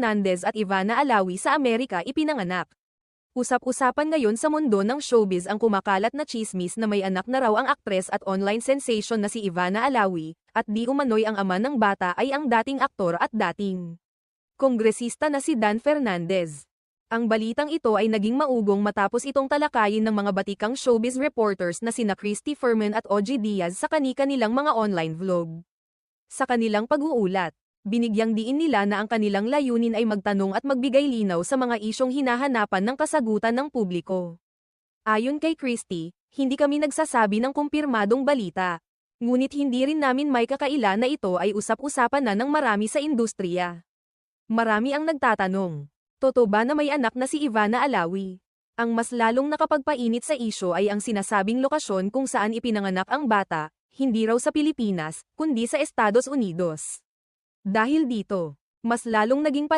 Fernandez at Ivana Alawi sa Amerika ipinanganak. Usap-usapan ngayon sa mundo ng showbiz ang kumakalat na tsismis na may anak na raw ang aktres at online sensation na si Ivana Alawi, at di umano'y ang ama ng bata ay ang dating aktor at dating kongresista na si Dan Fernandez. Ang balitang ito ay naging maugong matapos itong talakayin ng mga batikang showbiz reporters na sina Christy Fermin at OG Diaz sa kani-kanilang mga online vlog. Sa kanilang pag-uulat, binigyang diin nila na ang kanilang layunin ay magtanong at magbigay linaw sa mga isyong hinahanapan ng kasagutan ng publiko. Ayon kay Christy, hindi kami nagsasabi ng kumpirmadong balita. Ngunit hindi rin namin may kakaila na ito ay usap-usapan na ng marami sa industriya. Marami ang nagtatanong, totoo ba na may anak na si Ivana Alawi? Ang mas lalong nakapagpainit sa isyo ay ang sinasabing lokasyon kung saan ipinanganak ang bata, hindi raw sa Pilipinas, kundi sa Estados Unidos. Dahil dito, mas lalong naging